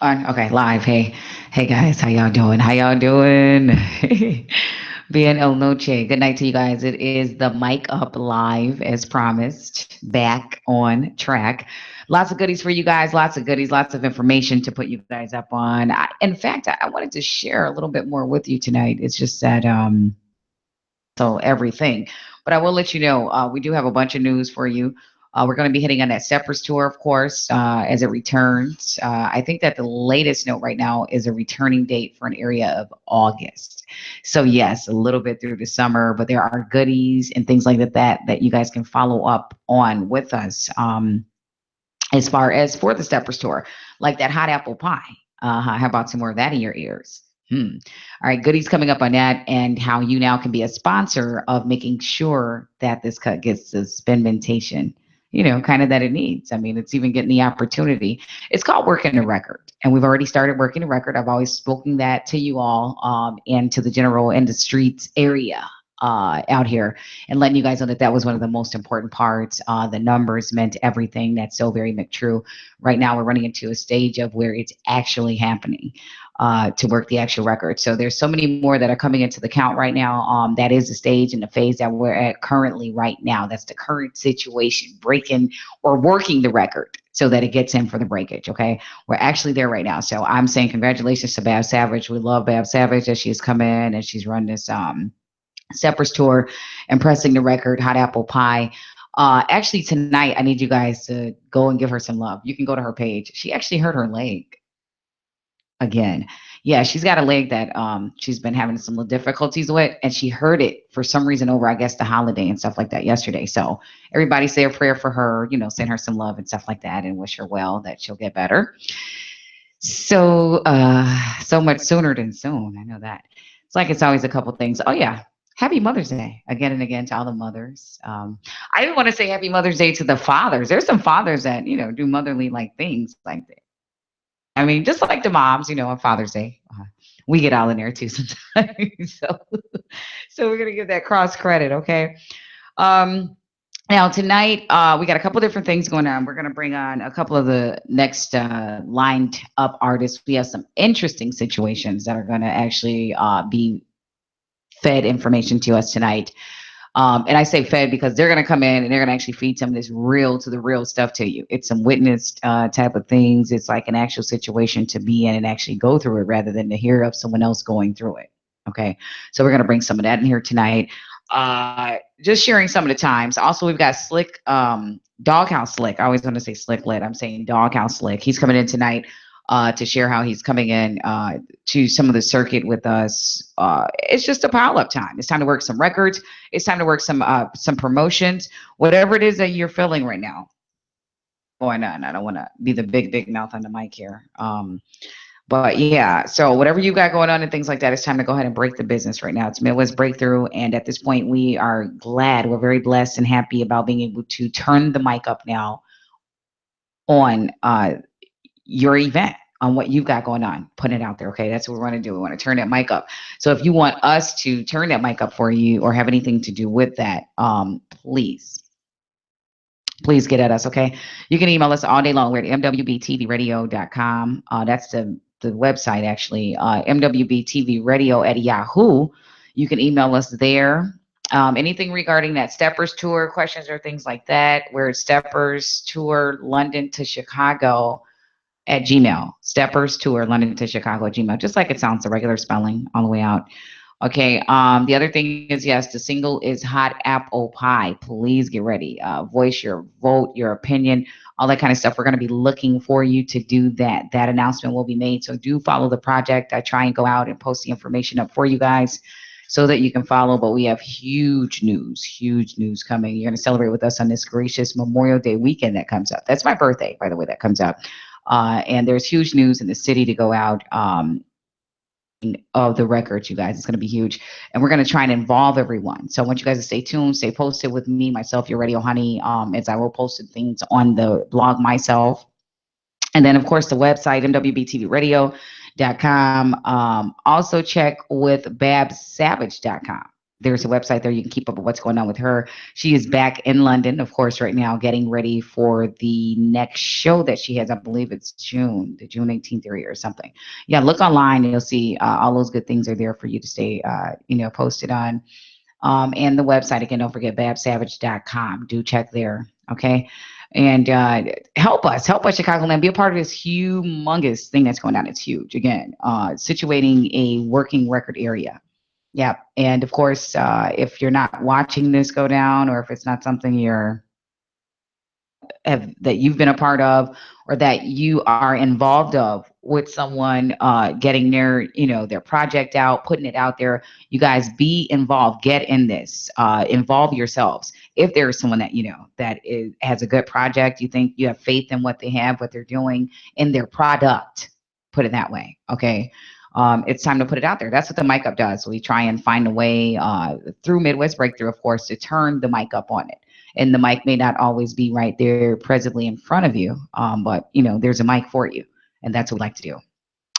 On okay, live. Hey, hey guys, how y'all doing? How y'all doing? Bien el noche. Good night to you guys. It is the Mic Up Live, as promised, back on track. Lots of goodies for you guys. Lots of goodies. Lots of information to put you guys up on. In fact, I wanted to share a little bit more with you tonight. It's just that so everything. But I will let you know, we do have a bunch of news for you. We're going to be hitting on that Steppers tour, of course, as it returns. I think that the latest note right now is a returning date for an area of August. So yes, a little bit through the summer, but there are goodies and things like that you guys can follow up on with us. As far as for the Steppers tour, like that hot apple pie. How about some more of that in your ears? All right, goodies coming up on that, and how you now can be a sponsor of making sure that this cut gets the spinmentation, kind of that it needs. I mean, it's even getting the opportunity. It's called working the record, and we've already started working the record. I've always spoken that to you all, and to the general in the streets area out here, and letting you guys know that that was one of the most important parts. The numbers meant everything. That's so very true. Right now, we're running into a stage of where it's actually happening to work the actual record. So there's so many more that are coming into the count right now. That is the stage and the phase that we're at currently right now. That's the current situation, breaking or working the record so that it gets in for the breakage. Okay, we're actually there right now. So I'm saying congratulations to Bab Savage. We love Bab Savage that she's come in and she's run this Steppers tour and pressing the record, Hot Apple Pie. Actually, tonight, I need you guys to go and give her some love. You can go to her page. She actually hurt her leg again. Yeah, she's got a leg that she's been having some little difficulties with, and she hurt it for some reason over, I guess, the holiday and stuff like that yesterday. So everybody say a prayer for her, send her some love and stuff like that, and wish her well that she'll get better. So much sooner than soon. I know that. It's like it's always a couple things. Oh yeah. Happy Mother's Day again and again to all the mothers. I even want to say Happy Mother's Day to the fathers. There's some fathers that do motherly like things like that. I mean, just like the moms, on Father's Day, we get all in there too sometimes. So we're gonna give that cross credit, okay? Um, Now tonight, we got a couple different things going on. We're going to bring on a couple of the next lined up artists. We have some interesting situations that are going to actually be fed information to us tonight. And I say fed because they're going to come in and they're going to actually feed some of this real to the real stuff to you. It's some witnessed type of things. It's like an actual situation to be in and actually go through it rather than to hear of someone else going through it. Okay. So we're going to bring some of that in here tonight. Just sharing some of the times. Also, we've got Slick, Doghouse Slick. I always want to say Slick Lit. I'm saying Doghouse Slick. He's coming in tonight to share how he's coming in to some of the circuit with us. It's just a pile up time. It's time to work some records. It's time to work some promotions. Whatever it is that you're feeling right now going on. I don't want to be the big mouth on the mic here. But yeah, so whatever you got going on and things like that, it's time to go ahead and break the business right now. It's Midwest Breakthrough. And at this point, we are glad, we're very blessed and happy about being able to turn the mic up now on your event, on what you've got going on. Put it out there, okay? That's what we want to do. We want to turn that mic up. So if you want us to turn that mic up for you or have anything to do with that, please get at us, okay? You can email us all day long. We're at mwbtvradio.com. That's the website, actually. mwbtvradio at Yahoo. You can email us there. Anything regarding that Steppers tour, questions or things like that, we're at Steppers Tour London to Chicago at Gmail. Steppers Tour London to Chicago at Gmail. Just like it sounds, the regular spelling all the way out. Okay. The other thing is, yes, the single is Hot Apple Pie. Please get ready. Voice your vote, your opinion, all that kind of stuff. We're going to be looking for you to do that. That announcement will be made. So do follow the project. I try and go out and post the information up for you guys so that you can follow. But we have huge news coming. You're going to celebrate with us on this gracious Memorial Day weekend that comes up. That's my birthday, by the way, that comes up. And there's huge news in the city to go out. Of the records, you guys. It's going to be huge. And we're going to try and involve everyone. So I want you guys to stay tuned, stay posted with me, myself, your radio honey, as I will post things on the blog myself. And then, of course, the website, mwbtvradio.com. Also check with babsavage.com. There's a website there. You can keep up with what's going on with her. She is back in London, of course, right now, getting ready for the next show that she has. I believe it's June, the June 18th area or something. Yeah, look online and you'll see all those good things are there for you to stay, posted on. And the website, again, don't forget babsavage.com. Do check there. Okay. And help us, Chicagoland, be a part of this humongous thing that's going on. It's huge. Again, situating a working record area. Yeah. And of course, if you're not watching this go down, or if it's not something that you've been a part of, or that you are involved of with someone getting their project out, putting it out there, you guys be involved, get in this, involve yourselves. If there's someone that has a good project, you think you have faith in what they have, what they're doing, in their product, put it that way. Okay. It's time to put it out there. That's what the mic up does. We try and find a way through Midwest Breakthrough, of course, to turn the mic up on it. And the mic may not always be right there presently in front of you, but there's a mic for you, and that's what we like to do,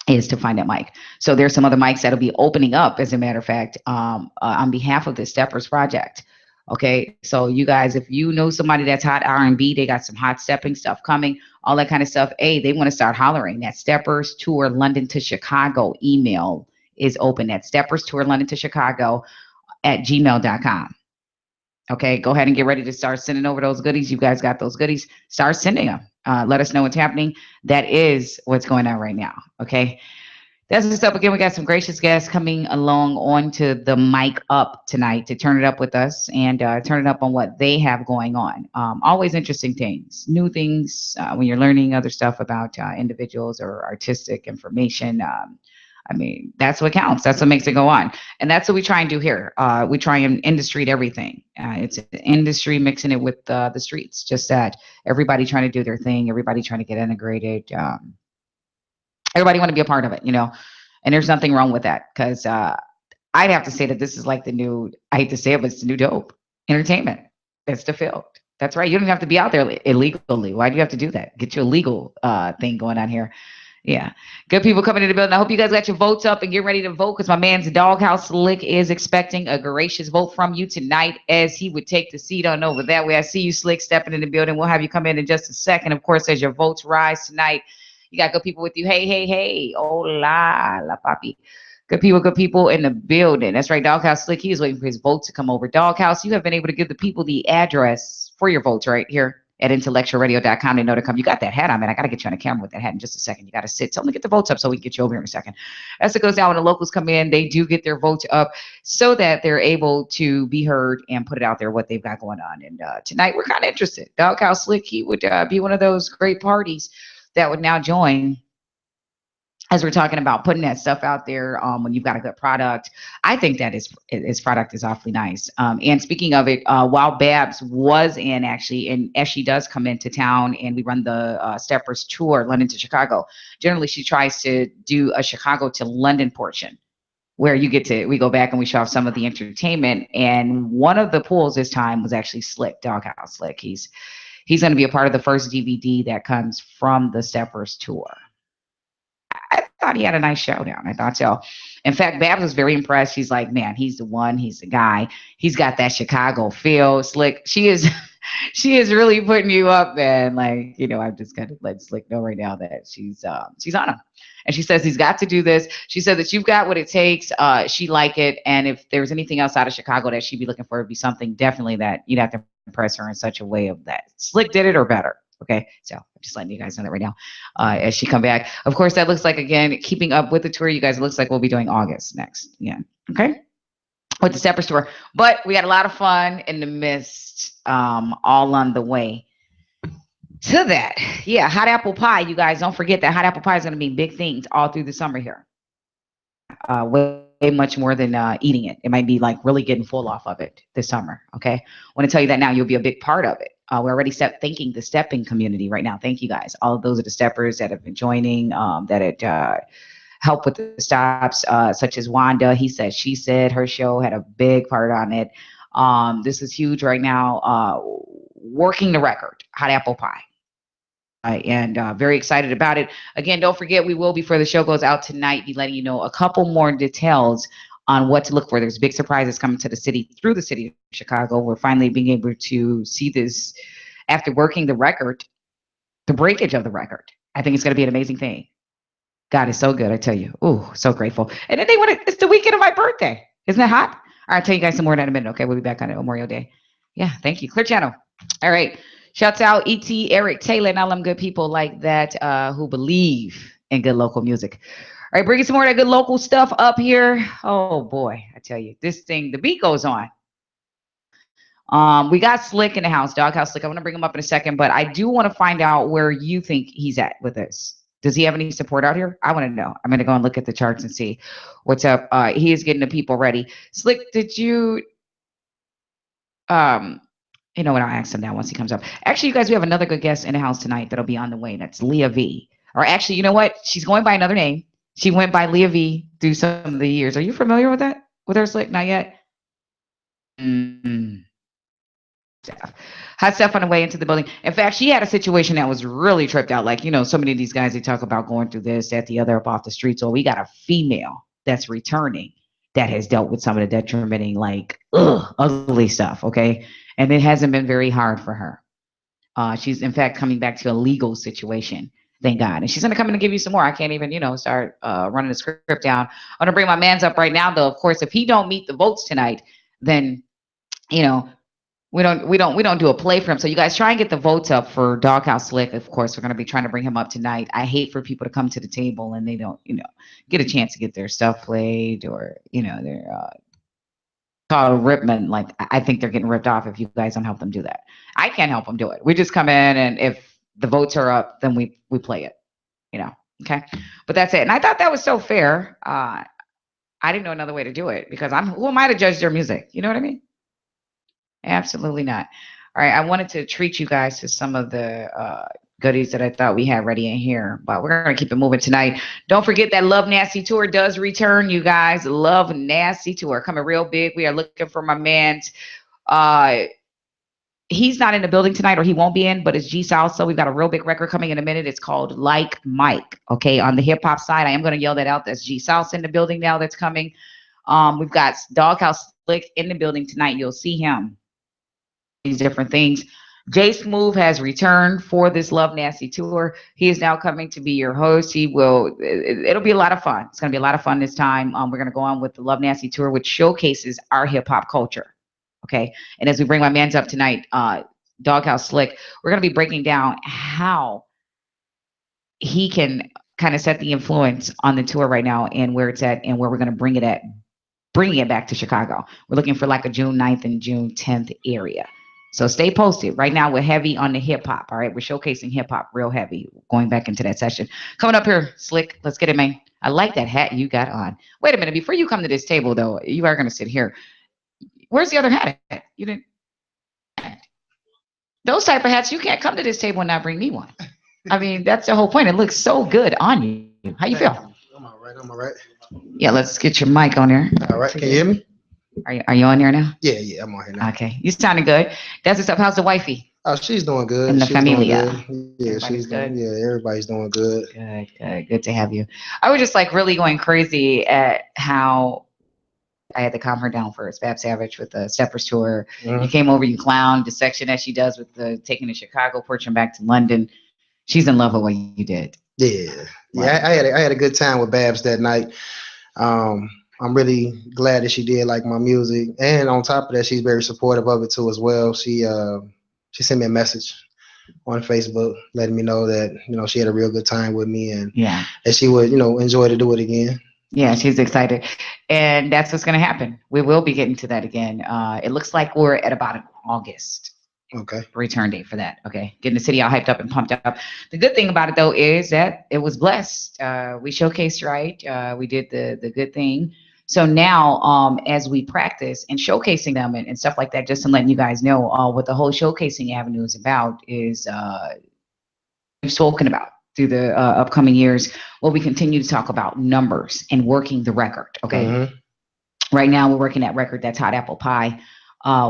is to find that mic. So there's some other mics that'll be opening up, as a matter of fact, on behalf of the Steppers Project. Okay, so you guys, if you know somebody that's hot R&B, they got some hot stepping stuff coming, all that kind of stuff. Hey, they want to start hollering. That Steppers Tour London to Chicago email is open. That Steppers Tour London to Chicago at gmail.com. Okay, go ahead and get ready to start sending over those goodies. You guys got those goodies. Start sending them. Let us know what's happening. That is what's going on right now. Okay. That's what's up. Again, we got some gracious guests coming along onto the mic up tonight to turn it up with us and turn it up on what they have going on. Always interesting things, new things when you're learning other stuff about individuals or artistic information. I mean, that's what counts. That's what makes it go on. And that's what we try and do here. We try and industry everything. It's an industry mixing it with the streets, just that everybody trying to do their thing, everybody trying to get integrated. Everybody want to be a part of it. And there's nothing wrong with that, because I'd have to say that this is like the new, I hate to say it, but it's the new dope entertainment. It's the field. That's right. You don't even have to be out there illegally. Why do you have to do that? Get your legal thing going on here. Yeah. Good people coming in the building. I hope you guys got your votes up and get ready to vote, because my man's Doghouse Slick is expecting a gracious vote from you tonight, as he would take the seat on over that way. I see you, Slick, stepping in the building. We'll have you come in just a second. Of course, as your votes rise tonight, you got good people with you. Hey, hey, hey. Hola, la papi. Good people in the building. That's right. Doghouse Slick, he is waiting for his vote to come over. Doghouse, you have been able to give the people the address for your votes right here at IntellectualRadio.com. They know to come. You got that hat on, man. I got to get you on the camera with that hat in just a second. You got to sit. Tell them to get the votes up so we can get you over here in a second. As it goes down, when the locals come in, they do get their votes up so that they're able to be heard and put it out there what they've got going on. And tonight, we're kind of interested. Doghouse Slick, he would be one of those great parties that would now join, as we're talking about putting that stuff out there when you've got a good product. I think that his product is awfully nice. And speaking of it, while Babs was in, actually, and as she does come into town and we run the Steppers Tour, London to Chicago, generally she tries to do a Chicago to London portion, where we go back and we show off some of the entertainment. And one of the pools this time was actually Slick, Doghouse Slick. He's going to be a part of the first DVD that comes from the Steppers Tour. I thought he had a nice showdown. I thought so. In fact, Babs was very impressed. She's like, man, he's the one. He's the guy. He's got that Chicago feel. Slick. She is really putting you up, man. Like, I'm just going to let Slick know right now that she's on him. And she says he's got to do this. She said that you've got what it takes. She like it. And if there's anything else out of Chicago that she'd be looking for, it'd be something definitely that you'd have to impress her in such a way of that Slick did it or better. Okay, so I'm just letting you guys know that right now as she come back. Of course, that looks like, again, keeping up with the tour, you guys, it looks like we'll be doing August next. Yeah, okay, with the Steppers Tour. But we had a lot of fun in the midst, all on the way to that. Yeah, hot apple pie, you guys. Don't forget that hot apple pie is going to be big things all through the summer here. Way much more than eating it. It might be like really getting full off of it this summer. Okay, I want to tell you that now. You'll be a big part of it. We're already thanking the stepping community right now. Thank you guys. All of those are the steppers that have been joining, that it helped with the stops, such as Wanda. He said, she said, her show had a big part on it. This is huge right now. Working the record, hot apple pie. And very excited about it. Again, don't forget, we will, before the show goes out tonight, be letting you know a couple more details on what to look for. There's big surprises coming to the city through the city of Chicago. We're finally being able to see this after working the record, the breakage of the record. I think it's going to be an amazing thing. God is so good, I tell you. Ooh, so grateful. And then they want it's the weekend of my birthday. Isn't that hot? All right, I'll tell you guys some more in a minute. Okay, we'll be back on it Memorial Day. Yeah, thank you. Clear channel. All right. Shouts out E.T., Eric Taylor, and all them good people like that who believe in good local music. All right, bringing some more of that good local stuff up here. Oh boy, I tell you, this thing, the beat goes on. We got Slick in the house, Doghouse Slick. I want to bring him up in a second, but I do want to find out where you think he's at with this. Does he have any support out here? I want to know. I'm going to go and look at the charts and see what's up. He is getting the people ready. Slick, did you, you know what? I'll ask him now once he comes up. Actually, you guys, we have another good guest in the house tonight that'll be on the way. That's Leah V. Or actually, you know what? She's going by another name. She went by Leah V through some of the years. Are you familiar with that? With her, Slick? Not yet? Mm-hmm. Hot stuff on the way into the building. In fact, she had a situation that was really tripped out. Like, you know, so many of these guys, they talk about going through this, that, the other, up off the street. So we got a female that's returning that has dealt with some of the detrimenting, like, ugly stuff, okay? And it hasn't been very hard for her. She's, in fact, coming back to a legal situation, thank God. And she's going to come in and give you some more. I can't even, you know, start running the script down. I'm going to bring my mans up right now, though. Of course, if he don't meet the votes tonight, then, you know, we don't do a play for him. So you guys try and get the votes up for Doghouse Slick. Of course, we're going to be trying to bring him up tonight. I hate for people to come to the table and they don't, you know, get a chance to get their stuff played or, you know, their called ripment. Like I think they're getting ripped off if you guys don't help them do that. I can't help them do it. We just come in and if the votes are up, then we play it, you know. Okay. But that's it. And I thought that was so fair. I didn't know another way to do it because who am I to judge their music? You know what I mean? Absolutely not. All right, I wanted to treat you guys to some of the goodies that I thought we had ready in here, but we're going to keep it moving tonight. Don't forget that Love Nasty Tour does return, you guys. Love Nasty Tour coming real big. We are looking for my man's. He's not in the building tonight, or he won't be in, but it's G Salsa. We've got a real big record coming in a minute. It's called Like Mike. Okay, on the hip hop side, I am going to yell that out. That's G Salsa in the building now. That's coming. We've got Doghouse Slick in the building tonight. You'll see him. These different things. Jay Smooth has returned for this Love Nasty Tour. He is now coming to be your host. He will. It'll be a lot of fun. It's going to be a lot of fun this time. We're going to go on with the Love Nasty Tour, which showcases our hip hop culture. Okay, and as we bring my man's up tonight, Doghouse Slick, we're going to be breaking down how he can kind of set the influence on the tour right now and where it's at and where we're going to bring it at, bringing it back to Chicago. We're looking for like a June 9th and June 10th area. So stay posted. Right now, we're heavy on the hip hop. All right, we're showcasing hip hop real heavy. Going back into that session. Coming up here, Slick. Let's get it, man. I like that hat you got on. Wait a minute. Before you come to this table, though, you are going to sit here. Where's the other hat at? You didn't. Those type of hats, you can't come to this table and not bring me one. I mean, that's the whole point. It looks so good on you. How you feel? I'm all right. I'm all right. Yeah, let's get your mic on there. All right. Can you hear me? Are you on there now? Yeah, I'm on here now. Okay, you sounding good. That's what's up. How's the wifey? Oh, she's doing good. And the she's familia. Doing good. Yeah, she's good. Yeah, everybody's doing good. Good to have you. I was just like really going crazy at how I had to calm her down first. Fab Savage with the Steppers tour. Mm-hmm. You came over, you clowned the section that she does with the taking to Chicago, porching back to London. She's in love with what you did. Yeah. I had a good time with Babs that night. I'm really glad that she did like my music, and on top of that, she's very supportive of it too as well. She sent me a message on Facebook letting me know that she had a real good time with me, and that she would enjoy to do it again. Yeah, she's excited, and that's what's going to happen. We will be getting to that again. It looks like we're at about an August. Okay. Return date for that. Okay. Getting the city all hyped up and pumped up. The good thing about it though is that it was blessed. We showcased right. We did the good thing. So now as we practice and showcasing them and stuff like that, just to letting you guys know what the whole showcasing avenue is about is we've spoken about through the upcoming years. Well, we continue to talk about numbers and working the record. Okay. Mm-hmm. Right now we're working that record that's Hot Apple Pie.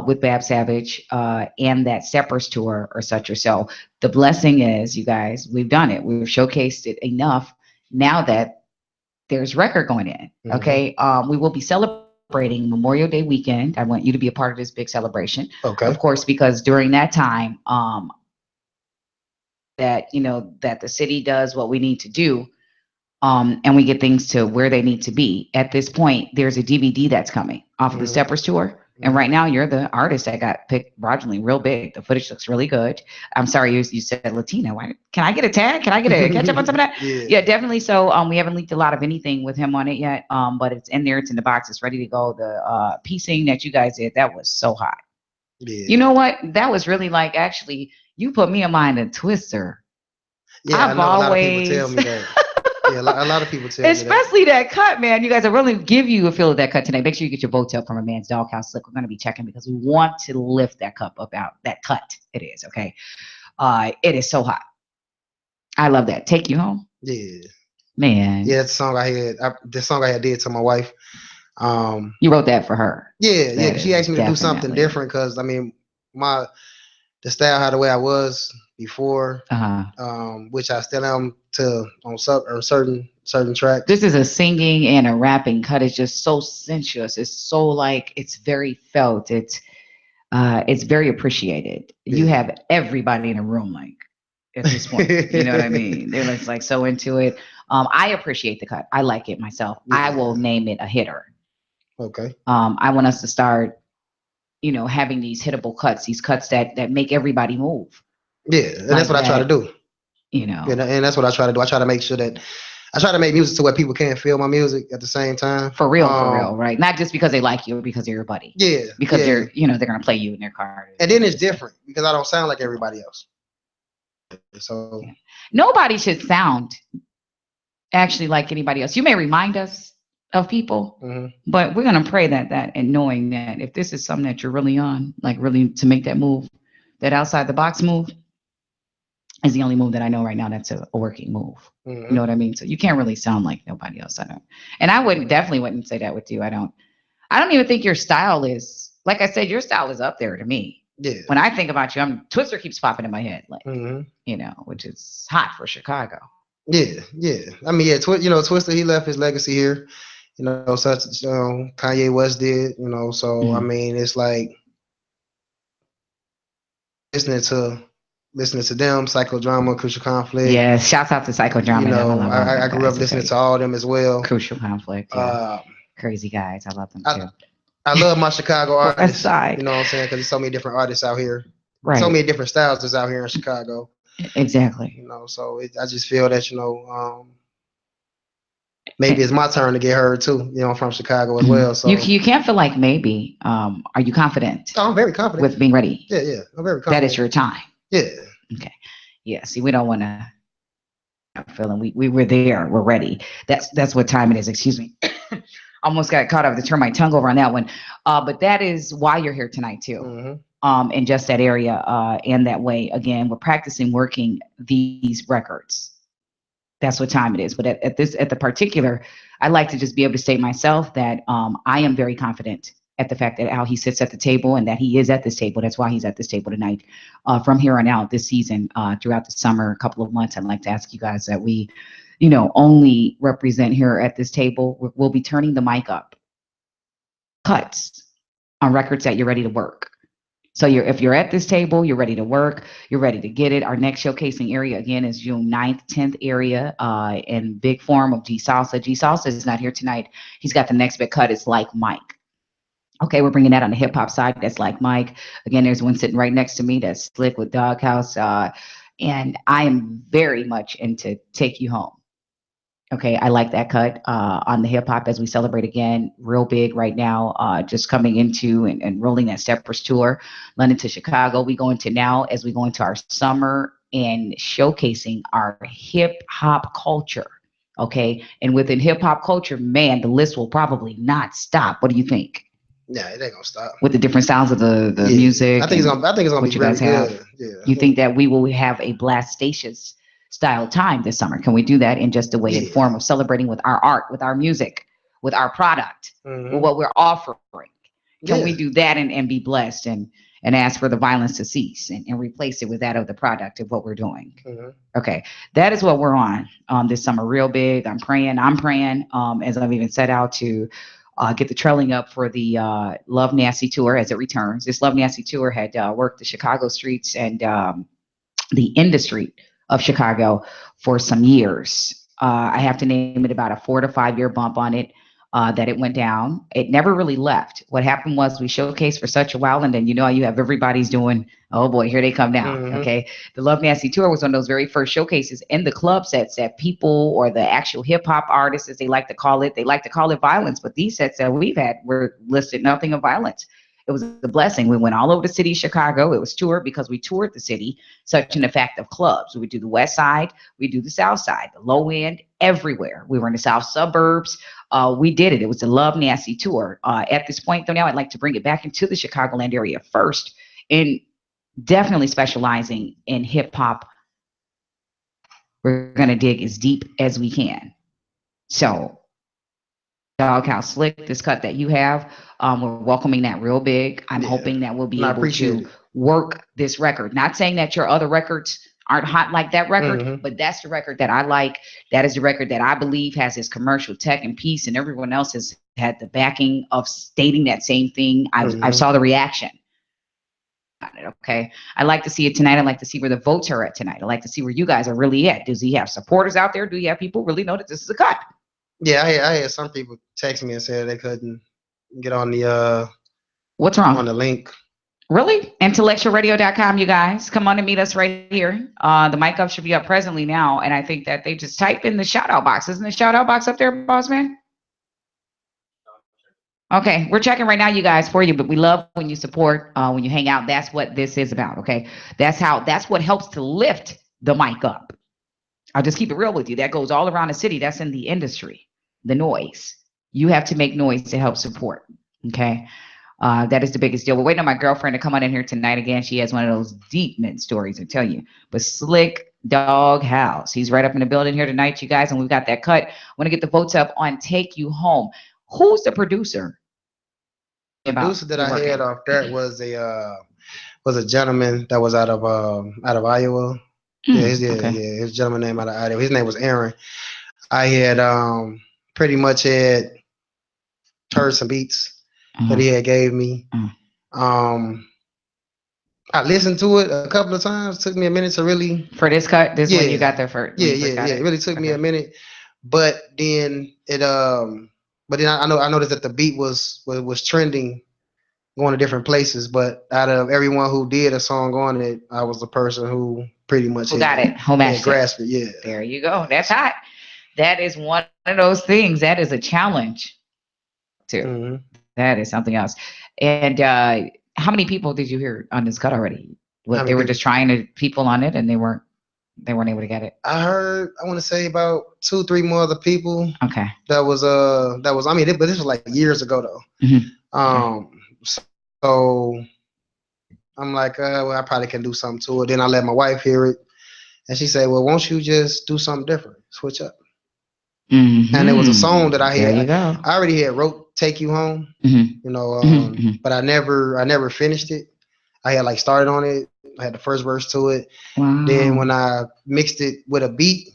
With Bab Savage and that Steppers tour or such or so. The blessing is, you guys, we've done it. We've showcased it enough now that there's record going in. Okay. We will be celebrating celebrating Memorial Day weekend. I want you to be a part of this big celebration, Okay. of course, because during that time, that that the city does what we need to do, and we get things to where they need to be. At this point, there's a DVD that's coming off of the Hmm. Steppers tour. And Hmm. right now, you're the artist that got picked fraudulently real big. The footage looks really good. I'm sorry, you said Latina. Why, can I get a tag? Can I get a catch up on some of that? Yeah. Yeah, definitely. So we haven't leaked a lot of anything with him on it yet. But it's in there. It's in the box. It's ready to go. The piecing that you guys did, that was so hot. You Yeah. know what? That was really like, actually, you put me in mind a Twister. Yeah. I I've know a lot of people tell always me that. Yeah, a lot of people tell me that. Especially that cut, man. You guys, I really give you a feel of that cut tonight. Make sure you get your votes up from a man's doghouse. Look, we're going to be checking because we want to lift that cup up out that cut. It is okay. It is so hot. I love that. Take you home, Yeah. man. Yeah, that's the song I had. The song I had did to my wife. You wrote that for her. Yeah, yeah. That 'Cause she is asked me to do something definitely. different because I mean, my the style, how the way I was before, which I still am to on or certain tracks. This is a singing and a rapping cut. It's just so sensuous. It's so like it's very felt. It's very appreciated. You Yeah. have everybody in a room like at this point. You know what I mean? They're like so into it. I appreciate the cut. I like it myself. I Yeah. will name it a hitter. Okay. I want us to start, having these hittable cuts, these cuts that make everybody move Yeah, and that's like what I try to that. do. You Yeah, know, and that's what I try to do. I try to make sure that I try to make music to where people can feel my music at the same time. for real, right? Not just because they like you or because they're your buddy, Yeah, because yeah. they're gonna play you in their car. And then it's different because I don't sound like everybody else. So Yeah. Nobody should sound actually like anybody else. You may remind us of people, mhm. but we're gonna pray that and knowing that if this is something that you're really on, like really to make that move, that outside the box move is the only move that I know right now that's a working move. You know Mhm. what I mean? So you can't really sound like nobody else. I don't, and I wouldn't definitely wouldn't say that with you. I don't. I don't even think your style is like I said. Your style is up there to me. Yeah. When I think about you, Twister keeps popping in my head, like Mhm. which is hot for Chicago. Yeah, yeah. I mean, yeah. Twister, he left his legacy here. Such Kanye West did. So I Mhm. mean, it's like listening to listening to them, Psychodrama, Crucial Conflict. Yeah, shouts out to Psychodrama. I love all of I them grew up guys. listening Okay, to all them as well. Crucial Conflict. Yeah, Uh, crazy guys. I love them I too. I love my Chicago West artists. You Side. know what I'm saying? Because there's so many different artists out here, so Right. many different styles that's out here in Chicago. Exactly. So I just feel that maybe it's my turn to get heard too. I'm from Chicago as well, Mhm. You so you can't feel like maybe. Are you confident I'm very confident. with being ready? Yeah, yeah, I'm very That is confident. your time. Yeah, Okay. Yeah. See, we don't want to feeling we were there. We're ready. That's what time it is. Excuse me. Almost got caught up to turn my tongue over on that one. But that is why you're here tonight too. hmm In just that area, and that way. Again, we're practicing working these records. That's what time it is. But at the particular, I like to just be able to state myself that I am very confident at the fact that how he sits at the table and that he is at this table. That's why he's at this table tonight. From here on out this season, throughout the summer, a couple of months, I'd like to ask you guys that we, only represent here at this table. We'll be turning the mic up, cuts on records that you're ready to work. So if you're at this table, you're ready to work, you're ready to get it. Our next showcasing area again is June 9th, 10th area, in big form of G Salsa. G Salsa is not here tonight. He's got the next big cut. It's Like Mike. Okay, we're bringing that on the hip hop side. That's Like Mike. Again, there's one sitting right next to me that's Slick with Doghouse. And I am very much into Take You Home. Okay, I like that cut on the hip hop as we celebrate again, real big right now. Just coming into and rolling that Steppers tour, London to Chicago. We go into now as we go into our summer and showcasing our hip hop culture. Okay, and within hip hop culture, man, the list will probably not stop. What do you think? yeah, it ain't gonna stop. With the different sounds of the Yeah, music and I think it's gonna what be you very guys have, good. Yeah, I you think think. that we will have a blastacious style time this summer? Can we do that in just a way and Yeah. form of celebrating with our art, with our music, with our product, with hmm what we're offering? Can we Yeah. do that and be blessed and ask for the violence to cease and replace it with that of the product of what we're doing? hmm Okay, that is what we're on this summer, real big. I'm praying, as I've even set out to get the trailing up for the Love Nasty tour as it returns. This Love Nasty tour had worked the Chicago streets and the industry of Chicago for some years. I have to name it about a 4 to 5 year bump on it. That it went down. It never really left. What happened was we showcased for such a while, and then you have everybody's doing, oh boy, here they come now. Mm-hmm. Okay. The Love Nasty tour was one of those very first showcases in the club sets that people or the actual hip hop artists, as they like to call it, violence. But these sets that we've had were listed nothing of violence. It was a blessing. We went all over the city of Chicago. It was toured because we toured the city, such an effect of clubs. We would do the west side, we do the south side, the low end, everywhere. We were in the south suburbs. We did it. It was the Love Nasty tour. At this point, though, now I'd like to bring it back into the Chicagoland area first, and definitely specializing in hip hop. We're going to dig as deep as we can. So, Doghouse Slick, this cut that you have, we're welcoming that real big. I'm hoping that we'll be able to work this record. Not saying that your other records aren't hot like that record, but that's the record that I like. That is the record that I believe has its commercial tech and piece, and everyone else has had the backing of stating that same thing. I saw the reaction. Okay. I like to see it tonight. I like to see where the votes are at tonight. I like to see where you guys are really at. Does he have supporters out there? Do you have people really know that this is a cut? Yeah, I had some people text me and said they couldn't get on the what's wrong on the link. Really? IntellectualRadio.com, you guys. Come on and meet us right here. The mic up should be up presently now. And I think that they just type in the shout out box. Isn't the shout out box up there, boss man? Okay, we're checking right now, you guys, for you. But we love when you support, when you hang out. That's what this is about. Okay. That's what helps to lift the mic up. I'll just keep it real with you. That goes all around the city. That's in the industry, the noise. You have to make noise to help support. Okay. That is the biggest deal. We're waiting on my girlfriend to come on in here tonight again. She has one of those deep mint stories to tell you. But Slick Dog House, he's right up in the building here tonight, you guys, and we've got that cut. I want to get the votes up on Take You Home. Who's the producer? The producer that I had off that was a gentleman that was out of Iowa. His gentleman name out of Iowa. His name was Aaron. I had pretty much had heard some beats that he had gave me. I listened to it a couple of times. Took me a minute to really for this cut. This one you got there first. It really took me a minute, but then I noticed that the beat was trending, going to different places. But out of everyone who did a song on it, I was the person who pretty much got it. Grasped it. Yeah. There you go. That's hot. That is one of those things. That is a challenge too. That is something else. And how many people did you hear on this cut already? They were just trying people on it, and they weren't able to get it. I heard, I want to say about 2-3 more other people. Okay. That was I mean, but this was like years ago though. So I'm like, well, I probably can do something to it. Then I let my wife hear it, and she said, well, won't you just do something different, switch up? And it was a song that I had. I already had wrote "Take You Home," but I never finished it. I had like started on it. I had the first verse to it. Wow. Then when I mixed it with a beat,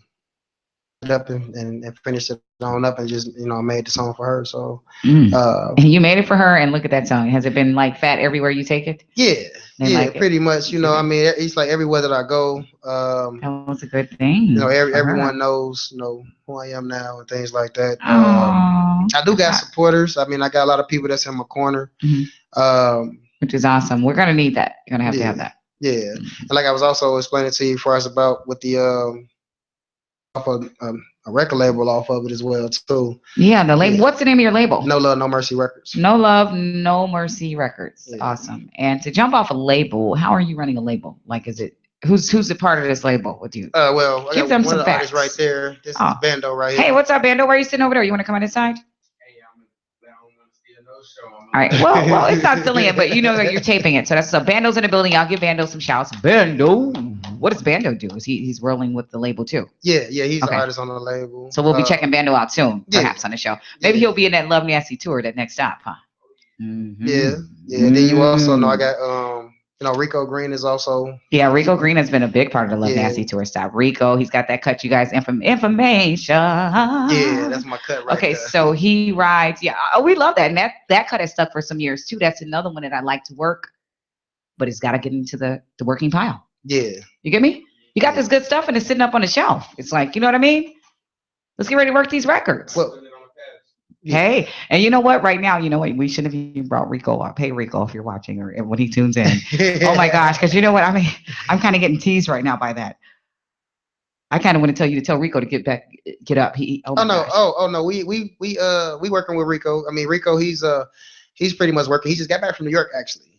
up and finished it on up and just made the song for her. So and you made it for her, and look at that song. Has it been like fat everywhere you take it? Yeah, pretty much. I mean, it's like everywhere that I go. That was a good thing. Everyone knows who I am now and things like that. I do got supporters. I mean, I got a lot of people that's in my corner. Which is awesome. We're gonna need that. You're gonna have to have that. Yeah, and like I was also explaining to you for us about with the off of a record label off of it as well too. Yeah, the label. Yeah. What's the name of your label? No Love, No Mercy Records. No Love, No Mercy Records. Yeah. Awesome. And to jump off a label, how are you running a label? Like, is it who's a part of this label with you? Well, give them some facts right there. This is Bando right here. Hey, what's up, Bando? Where are you sitting over there? You want to come on inside? All right. Well, it's not filling it, but that you're taping it. So that's Bando's in the building. I'll give Bando some shouts. Bando. What does Bando do? Is he's rolling with the label too? Yeah. He's an artist on the label. So we'll be checking Bando out soon, perhaps on the show. Maybe he'll be in that Love Nasty tour, that next stop, huh? Yeah. Then you also know I got Rico Green is also. Yeah, Rico Green has been a big part of the Love Yeah, Nasty tour stop. Rico, he's got that cut, you guys, information. yeah, that's my cut right Okay, there. so he rides. Yeah, we love that. And that cut has stuck for some years too. That's another one that I like to work, but it's got to get into the working pile. Yeah, You get me? You got yeah. this good stuff and it's sitting up on the shelf. It's like, you know what I mean? Let's get ready to work these records. Well, yeah. Hey, and you know what? Right now, you know what? We shouldn't have even brought Rico up. Hey, Rico, if you're watching or when he tunes in. Oh my gosh, because you know what? I mean, I'm kind of getting teased right now by that. I kind of want to tell you to tell Rico to get up. Oh Oh my no! gosh. Oh no! We working with Rico. I mean, Rico, he's pretty much working. He just got back from New York, actually.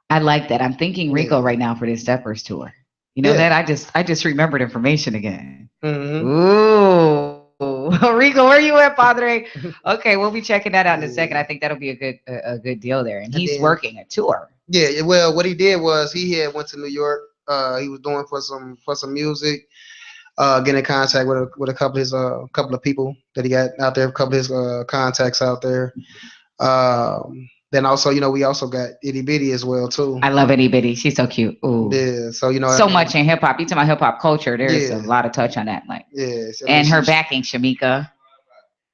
I like that. I'm thinking Yeah, Rico right now for this Steppers tour. You know yeah. that I just remembered information again. Hmm. Ooh, Rico, where you at, Padre? Okay, we'll be checking that out in a second. I Yeah. think that'll be a good deal there. And And he's then working a tour. yeah, well, what he did was he had went to New York. He was doing for some music. Getting in contact with a couple of his couple of people that he got out there. A couple of his contacts out there. Then also, we also got Itty Bitty as well too. I love Itty Bitty. She's so cute. Ooh. Yeah, so So much in hip hop. You talking about hip hop culture? There's a yeah, lot of touch on that. Like, yeah. I mean, and her backing, Shamika.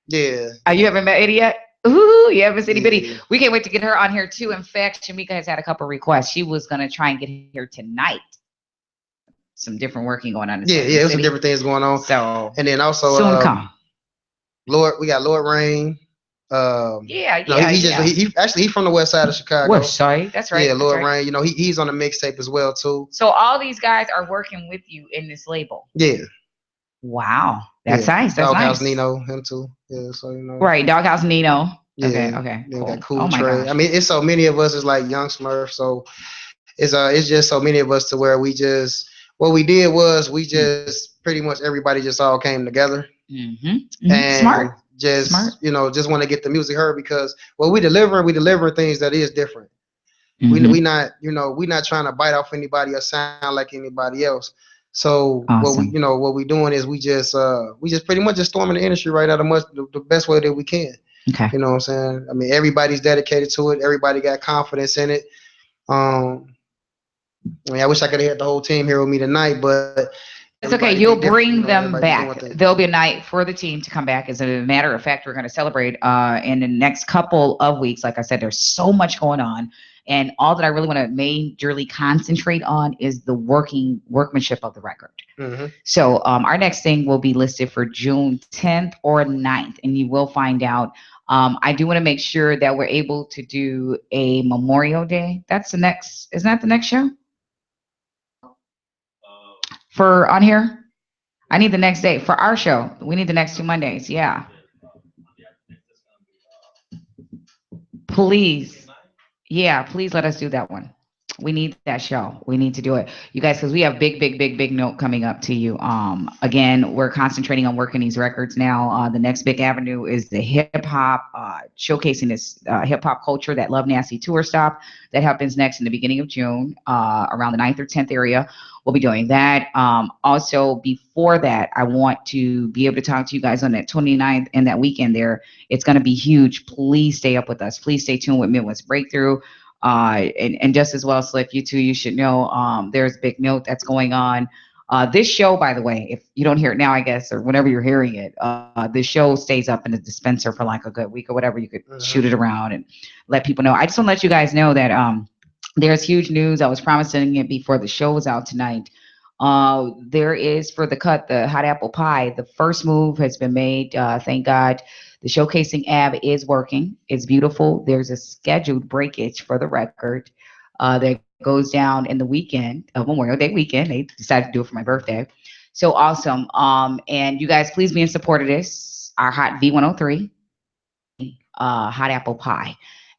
yeah, You haven't met Itty yet? Ooh, yeah, Miss Itty Bitty. yeah, We can't wait to get her on here too. In fact, Shamika has had a couple requests. She was gonna try and get here tonight. Some different working going on in yeah, Circuit yeah. There's some City. different things going on, So and then also soon come. We got Lord Rain. Yeah, No, yeah, he just yeah. he actually he's from the west side of Chicago. West Side. That's right. Yeah, That's Lord right. Rain. He's on the mixtape as well too. So all these guys are working with you in this label. Yeah, Wow, that's yeah. nice. That's Doghouse nice. Nino, him too. Yeah, so Right, Doghouse Nino. Okay, Yeah. okay, Then we got cool. Cool Oh my Trey. I gosh. mean, it's so many of us. It's like Young Smurf. So it's just so many of us to where we just what we did was we just pretty much everybody just all came together and Smart, smart. just want to get the music heard because what we deliver things that is different. We Hmm. not we not trying to bite off anybody or sound like anybody else. So Awesome. what we doing is we just pretty much just storming the industry right out of the best way that we can. Okay. You know what I'm saying? I mean, everybody's dedicated to it. Everybody got confidence in it. Um, I mean, I wish I could have had the whole team here with me tonight, but It's okay. everybody be You'll different. bring them Everybody be doing back. things. There'll be a night for the team to come back. As a matter of fact, we're going to celebrate in the next couple of weeks. Like I said, there's so much going on. And all that I really want to majorly concentrate on is the workmanship of the record. Hmm. So our next thing will be listed for June 10th or 9th, and you will find out. I do want to make sure that we're able to do a Memorial Day. That's the next. Isn't that the next show for on here? I need the next day for our show. We need the next 2 Mondays. Yeah, please. Yeah, please let us do that one. We need that show. We need to do it, you guys, because we have big note coming up to you. Again, we're concentrating on working these records now. The next big avenue is the hip hop, showcasing this hip hop culture, that Love Nasty tour stop that happens next in the beginning of June, around the 9th or 10th area. We'll be doing that. Also, before that, I want to be able to talk to you guys on that 29th and that weekend there. It's going to be huge. Please stay up with us. Please stay tuned with Midwest Breakthrough. And just as well, Slick, you too, you should know there's a big note that's going on. This show, by the way, if you don't hear it now, I guess, or whenever you're hearing it, the show stays up in the dispenser for like a good week or whatever. You could shoot it around and let people know. I just want to let you guys know that there's huge news. I was promising it before the show was out tonight. There is for the cut, the hot apple pie. The first move has been made. Thank God. The showcasing ab is working. It's beautiful. There's a scheduled breakage for the record that goes down in the weekend of Memorial Day weekend. They decided to do it for my birthday. So awesome. And you guys, please be in support of this. Our hot V103 hot apple pie.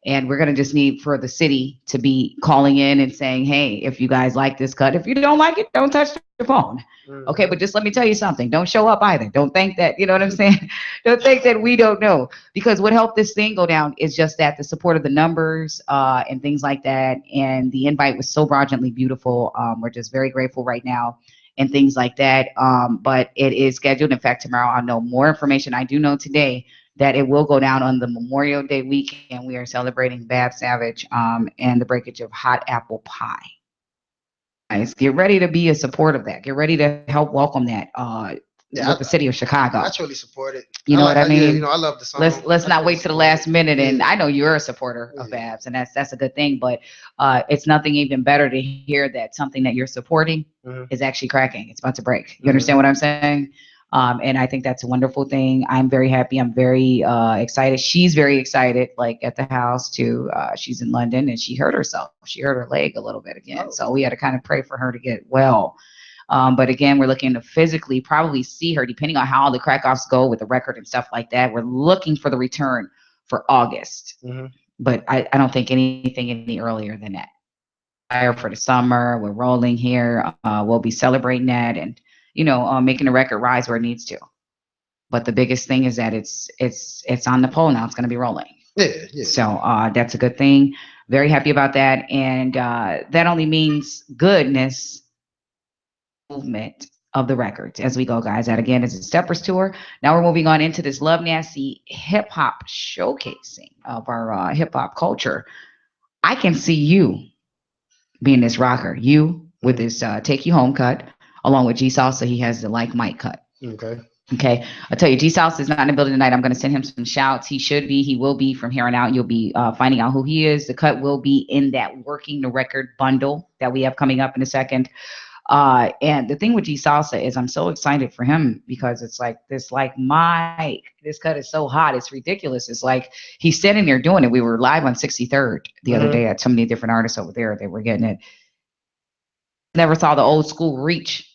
And we're going to just need for the city to be calling in and saying, hey, if you guys like this cut, if you don't like it, don't touch the phone. Okay, but just let me tell you something. Don't show up either. Don't think that, you know what I'm saying? Don't think that we don't know. Because what helped this thing go down is just that the support of the numbers and things like that. And the invite was so brilliantly beautiful. We're just very grateful right now and things like that. But it is scheduled. In fact, tomorrow I'll know more information. I do know today that it will go down on the Memorial Day weekend. We are celebrating Bab Savage and the breakage of hot apple pie. Guys, get ready to be a support of that. Get ready to help welcome that with Yeah, the city of Chicago. I truly support it. You know what I Yeah, mean? I love the song. Let's I not truly wait to the support it. last minute. And Yeah, I know you're a supporter of yeah. Babs, and that's a good thing. But it's nothing even better to hear that something that you're supporting Mm-hmm. is actually cracking. It's about to break. You understand Mm-hmm. what I'm saying? And I think that's a wonderful thing. I'm very happy. I'm very excited. She's very excited. Like at the house too. She's in London and she hurt herself. She hurt her leg a little bit again. Oh, So we had to kind of pray for her to get well. But again, we're looking to physically probably see her, depending on how the crack-offs go with the record and stuff like that. We're looking for the return for August, mm-hmm. but I don't think anything any earlier than that. Fire for the summer. We're rolling here. We'll be celebrating that and making the record rise where it needs to. But the biggest thing is that it's on the pole now. It's going to be rolling. Yeah, yeah. So that's a good thing. Very happy about that, and that only means goodness movement of the records as we go, guys. That again is a Steppers tour. Now we're moving on into this Love Nasty hip hop showcasing of our hip hop culture. I can see you being this rocker, you with this Take You Home cut, along with G Salsa. He has the Like Mike cut. Okay. Okay, I'll tell you, G Salsa is not in the building tonight. I'm going to send him some shouts. He should be. He will be from here on out. You'll be finding out who he is. The cut will be in that Working the Record bundle that we have coming up in a second. And the thing with G Salsa is I'm so excited for him because it's like this, like Mike, this cut is so hot. It's ridiculous. It's like he's sitting there doing it. We were live on 63rd the other day at so many different artists over there. They were getting it. Never saw the old school reach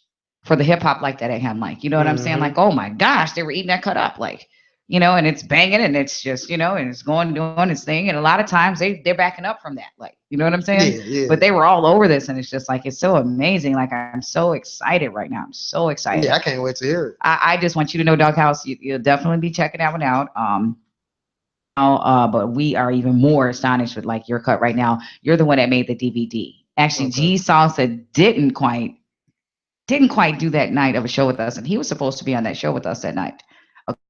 for the hip hop like that at him. Like, you know what I'm saying? Like, oh my gosh, they were eating that cut up. Like, and it's banging and it's just, and it's doing its thing. And a lot of times they're backing up from that. Like, you know what I'm saying? Yeah. But they were all over this and it's just like, it's so amazing. Like, I'm so excited right now. I'm so excited. Yeah, I can't wait to hear it. I just want you to know, Doghouse, you'll definitely be checking that one out. But we are even more astonished with like your cut right now. You're the one that made the DVD. Actually, Okay. G Salsa didn't quite do that night of a show with us, and he was supposed to be on that show with us that night.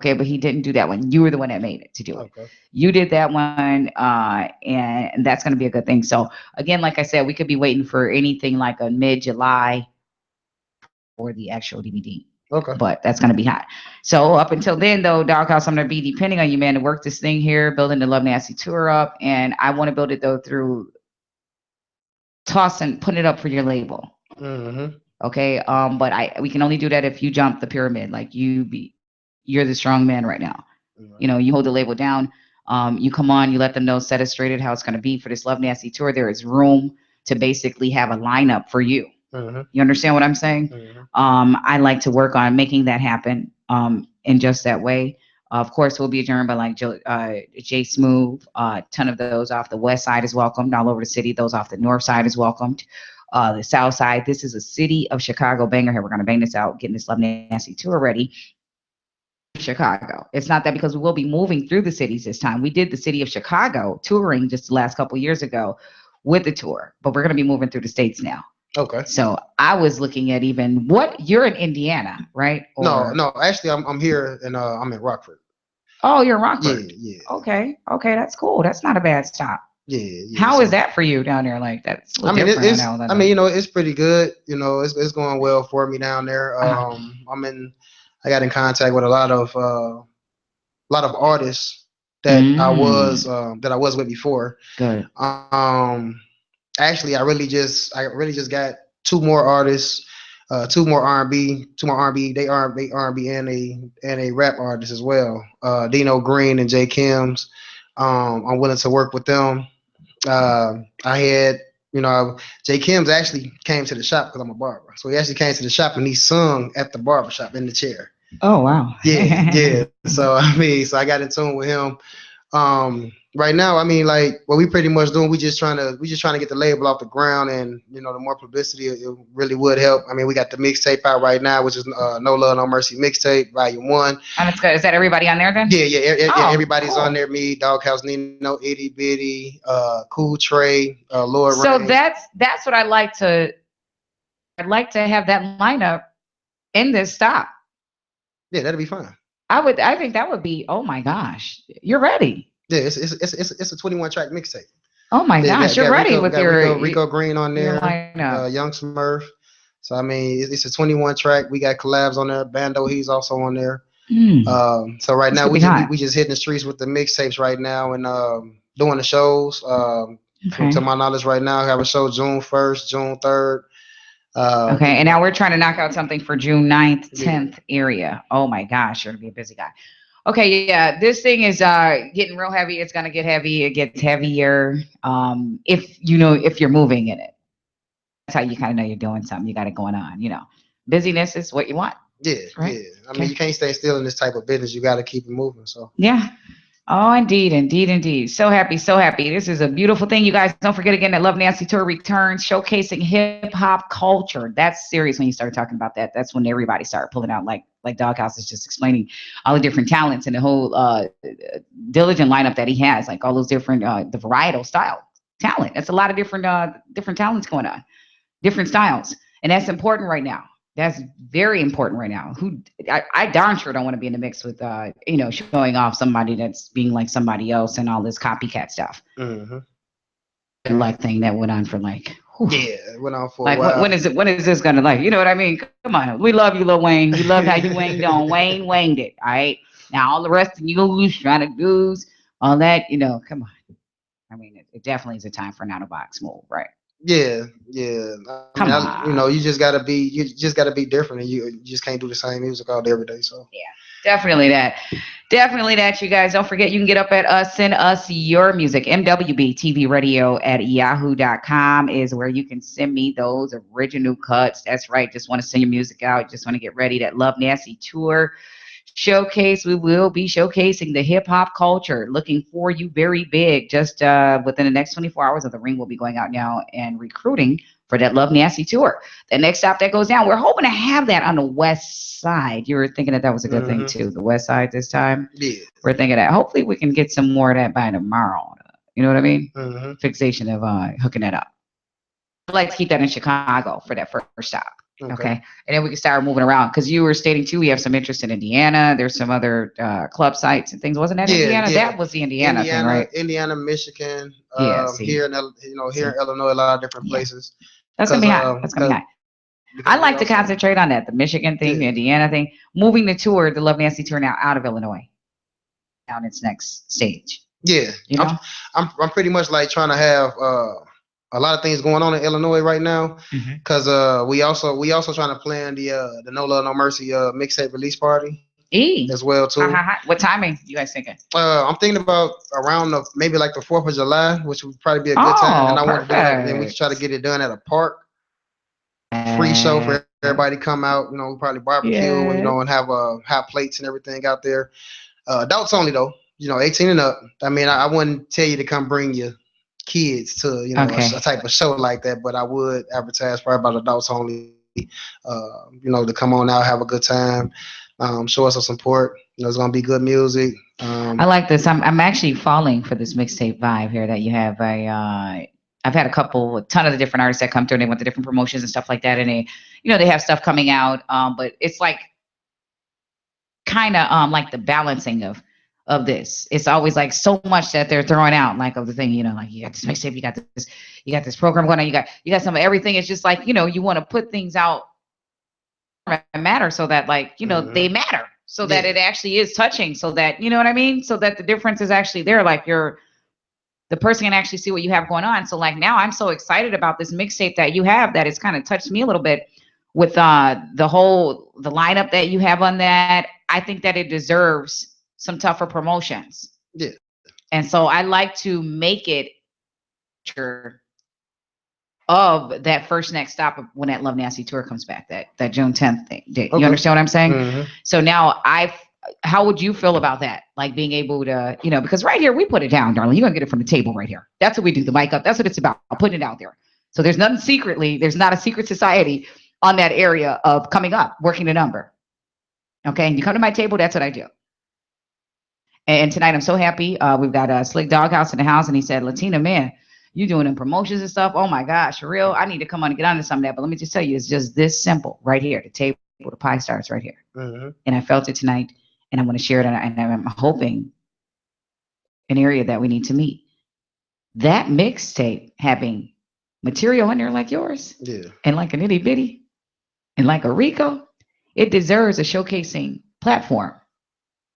Okay, but he didn't do that one. You were the one that made it to do it. Okay. You did that one, and that's going to be a good thing. So again, like I said, we could be waiting for anything like a mid-July for the actual DVD. Okay. But that's going to be hot. So up until then, though, Doghouse, I'm going to be depending on you, man, to work this thing here, building the Love Nasty tour up, and I want to build it though through tossing, putting it up for your label. Mm-hmm. Okay. But we can only do that if you jump the pyramid. Like you're the strong man right now. Mm-hmm. You hold the label down. You come on, you let them know, set it straight how it's going to be for this Love Nasty tour. There is room to basically have a lineup for you. Mm-hmm. You understand what I'm saying? Mm-hmm. I like to work on making that happen in just that way. Of course, we'll be adjourned by like Jay Smooth. A ton of those off the west side is welcomed. All over the city, those off the north side is welcomed. The south side. This is a city of Chicago banger here. We're going to bang this out, getting this Love Nasty tour ready. Chicago. It's not that because we will be moving through the cities this time. We did the city of Chicago touring just the last couple of years ago with the tour, but we're going to be moving through the states now. Okay. So I was looking at even you're in Indiana, right? No. Actually, I'm here and I'm in Rockford. Oh, you're in Rockford. Yeah. Okay, that's cool. That's not a bad stop. Yeah. How is that for you down there? Like that's. It's pretty good. It's going well for me down there. I got in contact with a lot of artists that I was with before. Good. Actually, I really just got two more artists, two more R&B. They R&B and a rap artist as well. Dino Green and Jay Kims. I'm willing to work with them. I had, Jay Kims actually came to the shop because I'm a barber. So he actually came to the shop and he sung at the barbershop in the chair. Oh wow. Yeah. So so I got in tune with him. Right now, what we pretty much doing, we just trying to get the label off the ground, and the more publicity, it really would help. We got the mixtape out right now, which is No Love No Mercy mixtape, Volume 1. And it's good. Is that everybody on there then? Yeah. Everybody's on there. Me, Doghouse, Nino, Itty Bitty, Cool Trey, Lord. So Rain. that's what I'd like to have that lineup in this stop. Yeah, that'd be fine. I think that would be, oh my gosh, you're ready. Yeah, it's a 21 track mixtape. Oh my Yeah, gosh, you're ready with got Rico Green on your there, lineup. Young Smurf. So I mean, it's a 21 track. We got collabs on there. Bando, he's also on there. Mm, So right this now could be we hot. we just hitting the streets with the mixtapes right now and doing the shows. To Okay. my knowledge, right now I have a show June 1st, June 3rd. Okay. And now we're trying to knock out something for June 9th, Yeah, 10th area. Oh my gosh, you're gonna be a busy guy. Okay, yeah, this thing is getting real heavy. It's gonna get heavy. It gets heavier. If you know if you're moving in it. That's how you kind of know you're doing something. You got it going on, you know. Busyness is what you want, yeah, right? yeah. I mean, you Okay. can't stay still in this type of business. You got to keep it moving. So Yeah. Oh, indeed, indeed, indeed. So happy, so happy. This is a beautiful thing. You guys don't forget again that Love Nancy Tour returns, showcasing hip hop culture. That's serious when you start talking about that. That's when everybody started pulling out, like Doghouse is just explaining all the different talents and the whole diligent lineup that he has, like all those different the varietal style talent. That's a lot of different talents going on, different styles, and that's important right now. That's very important right now. I darn sure don't want to be in the mix with showing off somebody that's being like somebody else and all this copycat stuff. hmm Good luck thing that went on for like, whew, yeah, it went on for a like when while. is it? When is this gonna like? You know what I mean? Come on, we love you, Lil Wayne. We loved how you wanged on Wayne it. All right. Now all the rest of you trying to goose all that. Come on. I mean, it definitely is a time for an out of box move, right? Yeah, yeah. I mean, Come you on. you just gotta be different, and you just can't do the same music all day every day. So Yeah, definitely that. Definitely that, you guys. Don't forget, you can get up at us, send us your music. MWBTVradio at yahoo.com is where you can send me those original cuts. That's right. Just want to send your music out. Just want to get ready. That Love Nancy tour showcase. We will be showcasing the hip hop culture. Looking for you very big. Just within the next 24 hours of the ring, will be going out now and recruiting for that Love Nancy tour. The next stop that goes down, we're hoping to have that on the west side. You were thinking that that was a good thing hmm too, the west side this time. yeah. We're thinking that hopefully we can get some more of that by tomorrow. You know what I mean? hmm Fixation of hooking it up. I'd like to keep that in Chicago for that first stop. Okay. Okay. And then we can start moving around because you were stating too, we have some interest in Indiana. There's some other club sites and things. Wasn't that Yeah, Indiana? yeah. That was the Indiana thing, right? Michigan, Yeah. See, here in here in see. Illinois, a lot of different Yeah. places. That's going to be hot. That's going to be hot. I Because we like to also concentrate on that, the Michigan thing, the yeah Indiana thing, moving the tour, the Love Nancy tour now out of Illinois, down its next stage. yeah. You I'm know? I'm pretty much like trying to have a lot of things going on in Illinois right now. Mm-hmm. Cause we also trying to plan the No Love No Mercy mixtape release party as E. well too. What timing you guys thinking? I'm thinking about around maybe like the 4th of July, which would probably be a good time. And Oh, I want to do it and we can try to perfect. get it done at a park, free show Uh, for everybody to come out. We probably barbecue, yeah. and have hot plates and everything out there. Adults only though. 18 and up. I mean, I wouldn't tell you to come bring your kids to a Okay. type of show like that, but I would advertise probably about adults only. To come on out, have a good time, show us some support. It's gonna be good music. I like this. I'm actually falling for this mixtape vibe here that you have. I've had a ton of the different artists that come through and they want the different promotions and stuff like that. And they have stuff coming out. But it's like kind of like the balancing of this. It's always like so much that they're throwing out, like of the thing, like you got this mixtape, you got this program going on, you got some of everything. It's just like, you want to put things out that matter so that like, they hmm matter. So that Yeah, it actually is touching, so that you know what I mean? So that the difference is actually there. Like the person can actually see what you have going on. So like now I'm so excited about this mixtape that you have that it's kind of touched me a little bit with the lineup that you have on that. I think that it deserves some tougher promotions. yeah. And so I like to make it sure of that first next stop of when that Love Nasty tour comes back, that June 10th thing. You Okay. understand what I'm saying? hmm So now how would you feel about that? Like being able to, because right here we put it down, darling. You're gonna get it from the table right here. That's what we do. The mic up. That's what it's about. Putting it out there. So there's nothing secretly. There's not a secret society on that area of coming up, working the number. Okay, and you come to my table. That's what I do. And tonight I'm so happy. We've got a Slick Doghouse in the house, and he said, "Latina man, you doing them promotions and stuff? Oh my gosh, for real? I need to come on and get onto some of that." But let me just tell you, it's just this simple right here. The table, the pie starts right here, hmm and I felt it tonight. and I want to share it, and I'm hoping an area that we need to meet. That mixtape having material in there like yours, Yeah. and like an itty bitty, and like a Rico, it deserves a showcasing platform.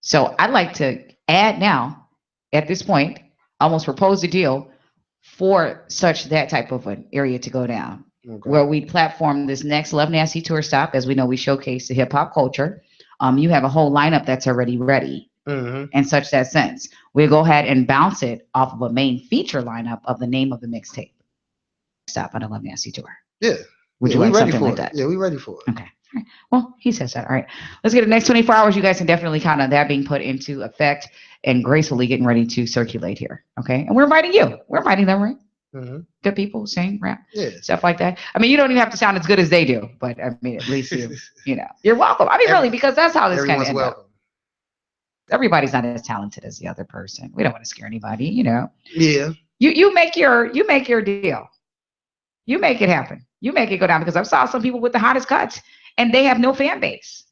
So I'd like to add now, at this point, almost propose a deal for such that type of an area to go down, Okay. where we platform this next Love Nasty tour stop. As we know, we showcase the hip hop culture. You have a whole lineup that's already ready Mm-hmm. in such that sense. We'll go ahead and bounce it off of a main feature lineup of the name of the mixtape. Stop on a Love Nasty tour. Yeah. Would Yeah, you we like ready something for like it. that? Yeah, we ready for it. Okay. All right. Well, he says that. All right. Let's get the next 24 hours. You guys can definitely count on that being put into effect and gracefully getting ready to circulate here. Okay. And we're inviting you. We're inviting them, right? Mm-hmm. Good people, sing, rap, Yeah. stuff like that. I mean, you don't even have to sound as good as they do, but I mean, at least you're welcome. I mean, really, because that's how this kind of Everyone's end up. welcome. Everybody's not as talented as the other person. We don't want to scare anybody. Yeah. You make your deal. You make it happen. You make it go down because I've saw some people with the hottest cuts and they have no fan base.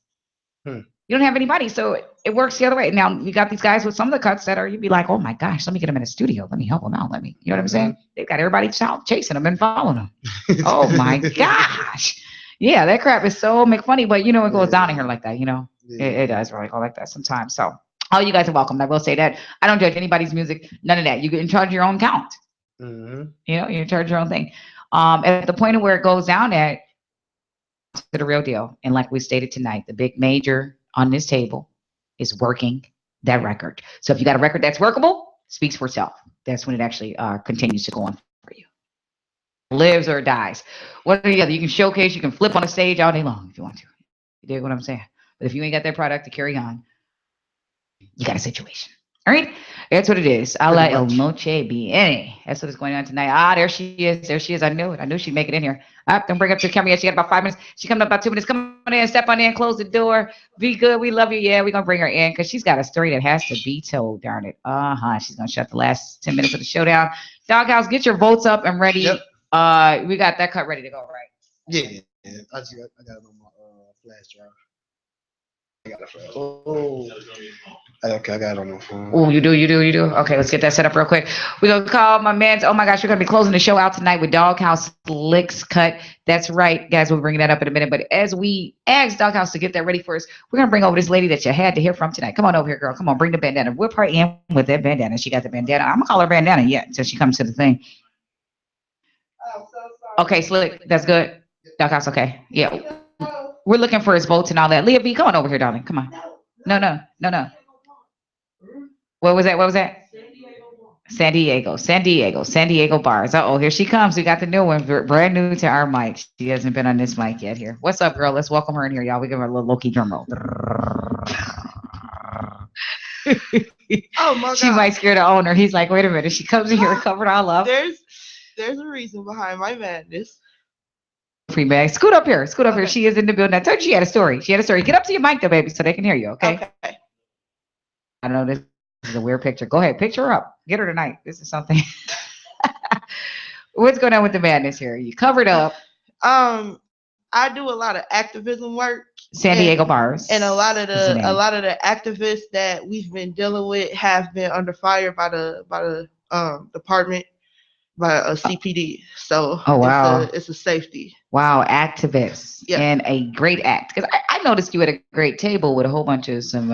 Hmm. You don't have anybody, so it works the other way. Now you got these guys with some of the cuts that are you'd be like, oh my gosh, let me get them in a studio. Let me help them out. You know what I'm saying? They've got everybody chasing them and following them. Oh my gosh. Yeah, that crap is so make funny, but it goes down in here like that, Yeah. It does really go like that sometimes. So all you guys are welcome. I will say that. I don't judge anybody's music, none of that. You get in charge of your own count. Mm-hmm. You're in charge of your own thing. At the point of where it goes down at to the real deal. And like we stated tonight, the big major on this table is working that record. So if you got a record that's workable, speaks for itself. That's when it actually continues to go on for you. Lives or dies. One or the other. You can showcase, you can flip on a stage all day long if you want to. You dig what I'm saying? But if you ain't got that product to carry on, you got a situation. All right, that's what it is. A la El Noche Viene. That's what is going on tonight. There she is. There she is. I knew it. I knew she'd make it in here. Don't bring up to the camera yet. She got about 5 minutes. She coming up about 2 minutes. Come on in, step on in, close the door. Be good. We love you. Yeah, we're gonna bring her in because she's got a story that has to be told. Darn it. She's gonna shut the last 10 minutes of the showdown. Doghouse, get your votes up and ready. Yep. We got that cut ready to go, right? Yeah. I got it on my flash drive. I got a flash. Oh. Okay, I got it on my phone. Oh, you do. Okay, let's get that set up real quick. We're gonna call my man. Oh my gosh, we're gonna be closing the show out tonight with Doghouse Licks Cut. That's right, guys. We'll bring that up in a minute. But as we ask Doghouse to get that ready for us, we're gonna bring over this lady that you had to hear from tonight. Come on over here, girl. Come on, bring the bandana. Whip her in with that bandana. She got the bandana. I'm gonna call her bandana yet until she comes to the thing. Okay, Slick. That's good. Doghouse, okay. Yeah. We're looking for his votes and all that. Leah B, come on over here, darling. Come on. No. What was that? San Diego bars. Here she comes. We got the new one, brand new to our mic. She hasn't been on this mic yet here. What's up, girl? Let's welcome her in here, y'all. We give her a little low-key drum roll. Oh my God. She might scare the owner. He's like, wait a minute. She comes in here covered all up. There's a reason behind my madness. Free bag. Scoot up here. She is in the building. I told you she had a story. Get up to your mic though, baby, so they can hear you, okay? I know this is a weird picture. Go ahead, picture her up. Get her tonight. This is something. What's going on with the madness here? You covered up. I do a lot of activism work. San Diego bars. And a lot of the activists that we've been dealing with have been under fire by the department, by a CPD. So wow. It's a safety. Wow, activists. Yeah. And a great act. Because I noticed you at a great table with a whole bunch of some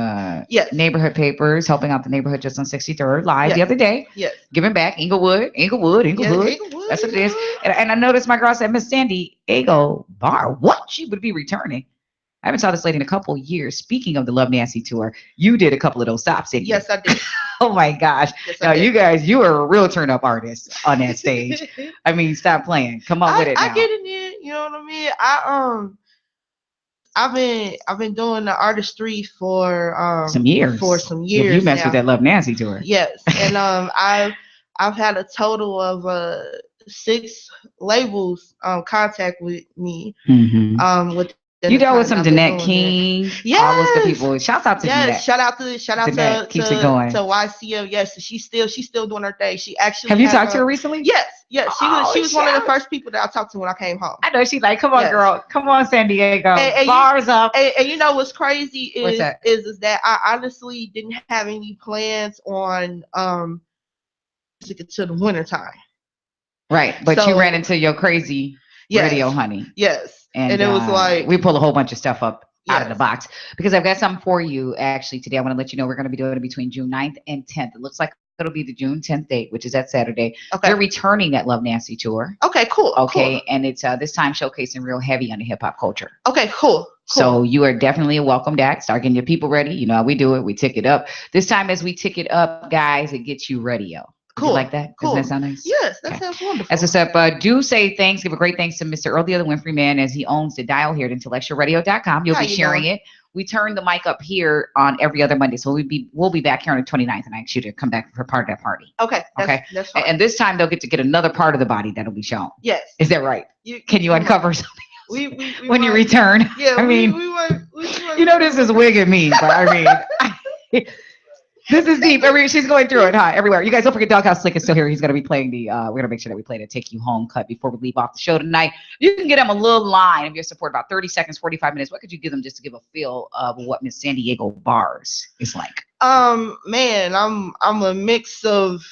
neighborhood papers, helping out the neighborhood just on 63rd Live the other day. Yes. Giving back. Inglewood. Yes, That's what it is. And I noticed my girl said, Miss San Diego bar. What? She would be returning. I haven't saw this lady in a couple years. Speaking of the Love Nancy tour, you did a couple of those stops, didn't you? Yes, I did. Oh my gosh. Yes, now you guys, you are a real turn up artist on that stage. I mean, stop playing. Come on with it now. I get it in, you know what I mean? I've been doing the artistry for some years. You messed now. with that Love Nancy tour. Yes. And I've had a total of 6 labels contact with me with You dealt with some Danette King. Yes. All those good people. Shouts out to Danette. Shout out to Danette keeps it going. to YCM. Yes, she's still doing her thing. She actually have you talked to her recently? Yes. She was one of the first people that I talked to when I came home. I know she's like, come on, girl, come on, San Diego, and bars up. And you know what's crazy is that I honestly didn't have any plans on music until the wintertime. Right, but so, you ran into your crazy radio honey. Yes. And it was like we pulled a whole bunch of stuff up out of the box because I've got something for you actually today. I want to let you know we're going to be doing it between June 9th and 10th. It looks like it'll be the June 10th date, which is that Saturday. Okay. They're returning that Love Nancy tour. Okay, cool. Okay, cool. And it's this time showcasing real heavy on the hip hop culture. Okay, cool. So you are definitely a welcomed act. Start getting your people ready. You know how we do it. We tick it up. This time as we tick it up, guys, it gets you radio. Cool. You like that? Cool. Doesn't that sound nice? Yes, that sounds wonderful. As what's up, do say thanks. Give a great thanks to Mr. Earl, the other Winfrey man, as he owns the dial here at IntellectualRadio.com. You'll be sharing it. We turn the mic up here on every other Monday. So we'll be back here on the 29th, and I ask you to come back for part of that party. Okay. That's fine. And this time they'll get another part of the body that'll be shown. Yes. Is that right? Can you uncover something else we when you return? Yeah. I mean, you know this is wigging me, but I mean. This is deep. She's going through it, everywhere. You guys don't forget Doghouse Slick is still here. He's going to be playing we're going to make sure that we play the Take You Home cut before we leave off the show tonight. You can get him a little line of your support, about 30 seconds, 45 minutes. What could you give them just to give a feel of what Miss San Diego Bars is like? Man, I'm a mix of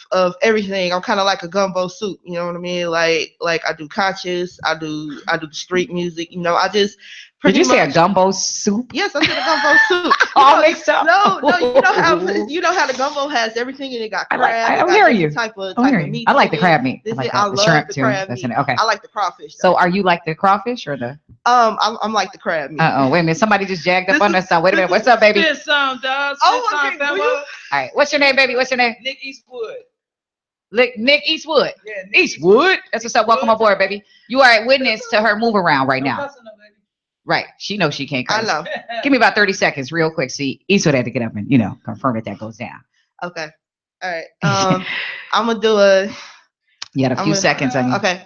everything. I'm kind of like a gumbo soup, you know what I mean? Like I do conscious, I do the street music, you know. I just Did you say a gumbo soup? Yes, I said a gumbo soup. All mixed up. No, you know how the gumbo has everything and it got crab. I hear you. Type of meat. I like the crab meat. I love shrimp the too. crab meat. Okay. I like the crawfish. So are you like the crawfish or the? I'm like the crab meat. Wait a minute. Somebody just jagged up on us. Wait a minute. What's up, baby? Spit some, dog. All right. What's your name, baby? What's your name? Nick Eastwood. Nick Eastwood. Yeah, Nick Eastwood. That's what's up. Welcome aboard, baby. You are a witness to her move around right now. Right. She knows she can't curse. I know. Give me about 30 seconds real quick. See, Eastwood had to get up and, confirm that goes down. Okay. All right. I'm going to do You got a few seconds on you. Okay.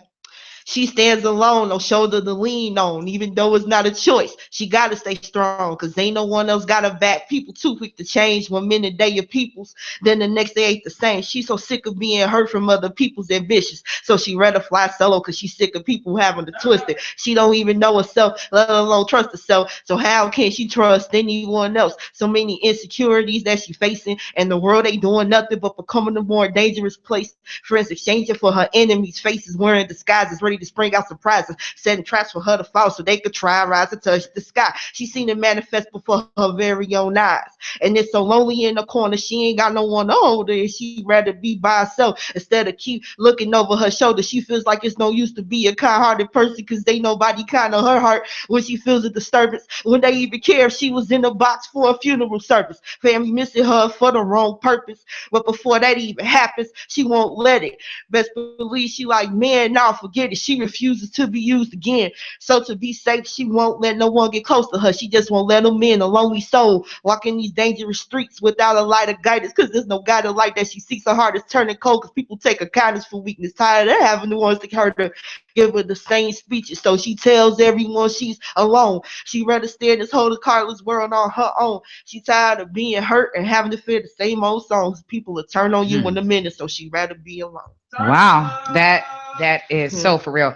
She stands alone, no shoulder to lean on, even though it's not a choice. She got to stay strong because ain't no one else got her back. People too quick to change. 1 minute they your people's, then the next day ain't the same. She's so sick of being hurt from other people's ambitions. So she rather fly solo because she's sick of people having to twist it. She don't even know herself, let alone trust herself. So how can she trust anyone else? So many insecurities that she facing, and the world ain't doing nothing but becoming a more dangerous place. Friends exchanging for her enemies' faces, wearing disguises, ready to spring out surprises, setting traps for her to fall so they could try rise and touch the sky. She seen it manifest before her very own eyes, and it's so lonely in the corner. She ain't got no one to hold her. She'd rather be by herself instead of keep looking over her shoulder. She feels like it's no use to be a kind-hearted person because ain't nobody kind of her heart when she feels a disturbance, when they even care if she was in a box for a funeral service. Family missing her for the wrong purpose, but before that even happens, she won't let it. Best believe she like, man, now forget it. She refuses to be used again. So to be safe, she won't let no one get close to her. She just won't let them in. A lonely soul walking these dangerous streets without a light of guidance, because there's no guiding light that she seeks. Her heart is turning cold because people take her kindness for weakness. Tired of having the ones to her to give her the same speeches. So she tells everyone she's alone. She rather stay in this whole carless world on her own. She tired of being hurt and having to fear the same old songs. People will turn on you in a minute, so she rather be alone. Wow, that is so for real.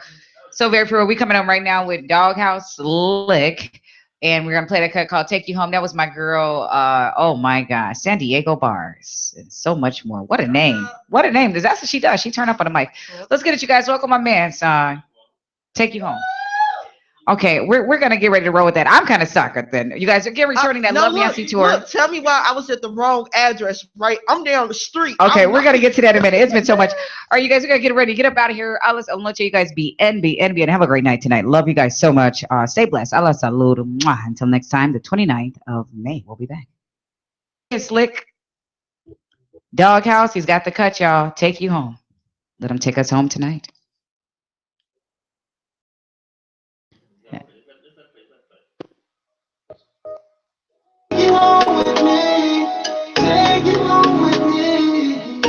So very for real. We coming on right now with Doghouse Slick, and we're gonna play that cut called "Take You Home." That was my girl. Oh my gosh, San Diego Bars, and so much more. What a name! What a name! That's what she does. She turned up on the mic. Let's get it, you guys. Welcome, my man. Take You Home. Okay, we're gonna get ready to roll with that. I'm kind of suckered then. You guys are returning that Love Nancy tour. Look, tell me why I was at the wrong address, right? I'm down the street. Okay, we're gonna get to that in a minute. It's been so much. All right, you guys are gonna get ready. Get up out of here. I'll let you guys be NB, and have a great night tonight. Love you guys so much. Stay blessed. Allah salud. Mwah. Until next time, the 29th of May. We'll be back. Slick Doghouse. He's got the cut, y'all. Take You Home. Let him take us home tonight. You home with me, take you home with me.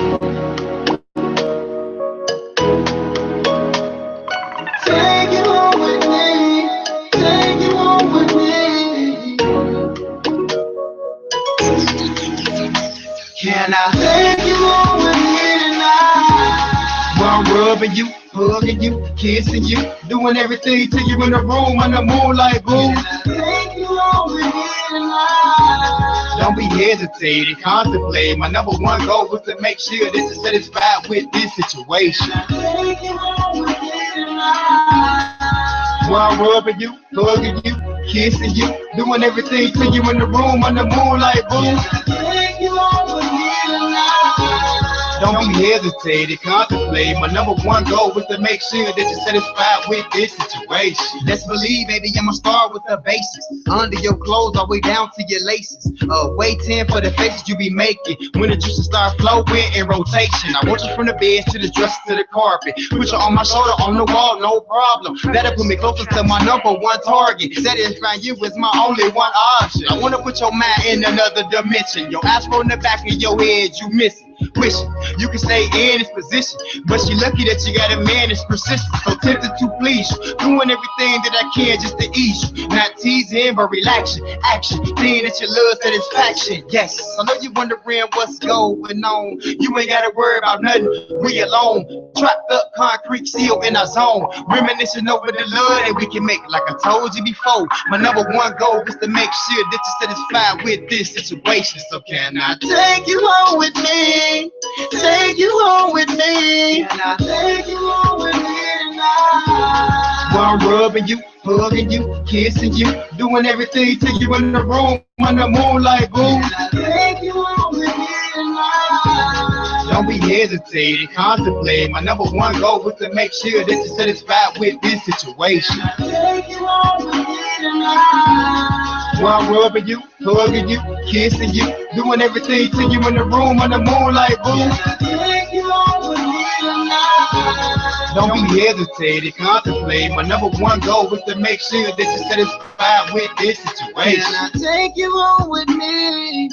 Take you home with me, take you home with me. Can I take you home with me tonight? While I'm rubbing you, hugging you, kissing you, doing everything to you in the room under moonlight, boo. Can I take you home with me tonight? Don't be hesitating, contemplate. My number one goal was to make sure that you're satisfied with this situation. Can I take you home with me tonight? While I'm rubbing you, hugging you, kissing you, doing everything to you in the room under moonlight, boo. Can I take you home with me tonight? Don't be hesitating, contemplate. My number one goal was to make sure that you're satisfied with this situation. Let's believe, baby, I'ma start with the basics. Under your clothes, all the way down to your laces. Waiting for the faces you be making. When the juices start flowing in rotation. I want you from the bed to the dresser to the carpet. Put you on my shoulder, on the wall, no problem. That'll put me closer to my number one target. Satisfying you is my only one option. I wanna put your mind in another dimension. Your eyes from the back of your head, you missing. Wishing you can stay in this position, but she lucky that you got a man that's persistent. So tempted to please you, doing everything that I can just to ease you. Not teasing, but relaxing, action, seeing that you love satisfaction. Yes, I know you wondering what's going on. You ain't gotta worry about nothing. We alone, trapped up concrete, seal in our zone, reminiscing over the love that we can make. Like I told you before, my number one goal is to make sure that you're satisfied with this situation. So can I take you home with me? Take you home with me. Can I take you home with me tonight? While I'm rubbing you, hugging you, kissing you, doing everything to you in the room under moonlight, boo. Can I take you home with me tonight? Don't be hesitating, contemplate. My number one goal was to make sure that you're satisfied with this situation. Can I take you home with me tonight? While I'm rubbing you, hugging you, kissing you, doing everything to you in the room under moonlight, boo. Can I take you home with me tonight? Don't be hesitating, contemplate. My number one goal was to make sure that you're satisfied with this situation. Can I take you home with me?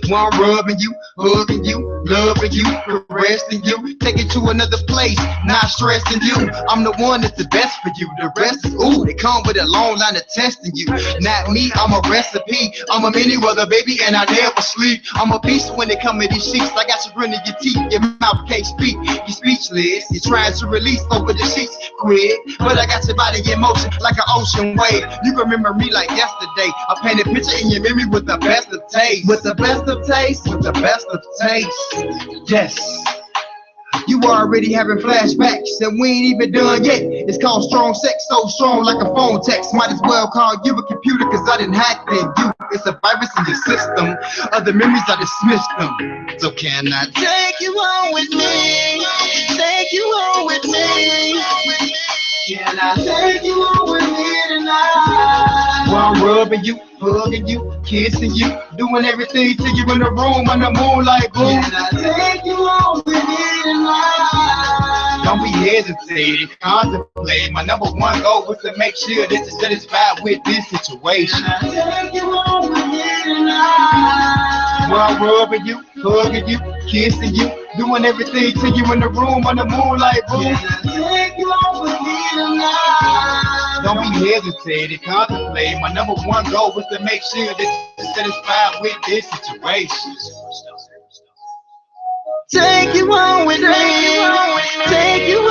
While I'm rubbing you, hugging you, loving you, caressing you, taking to another place, not stressing you. I'm the one that's the best for you. The rest is ooh, they come with a long line of testing you. Not me, I'm a recipe. I'm a mini weather baby, and I never sleep. I'm a beast when it come to these sheets. I got you grinning your teeth, your mouth can't speak. You're speechless. You're trying to release over the sheets quick, but I got your body in motion like an ocean wave. You remember me like yesterday. I paint a picture in your memory with the best of taste. With the best of taste, with the best of taste. Yes. You already having flashbacks, and we ain't even done yet. It's called strong sex, so strong like a phone text. Might as well call you a computer, cause I didn't hack them. You, it's a virus in your system. Other memories, I dismissed them. So can I take you home with me? Take you home with me. Can I take you home with me tonight? While I'm rubbing you, hugging you, kissing you, doing everything to you in the room under moonlight, boo. Can I take you home with me tonight? Don't be hesitating, contemplate. My number one goal was to make sure that you're satisfied with this situation. Can I take you home with me tonight? While I'm rubbing you, hugging you, kissing you, doing everything to you in the room under moonlight, boo. Can I take you home with me tonight? Don't be hesitating, contemplate. My number one goal was to make sure that you're satisfied with this situation. Take you home with me. Take you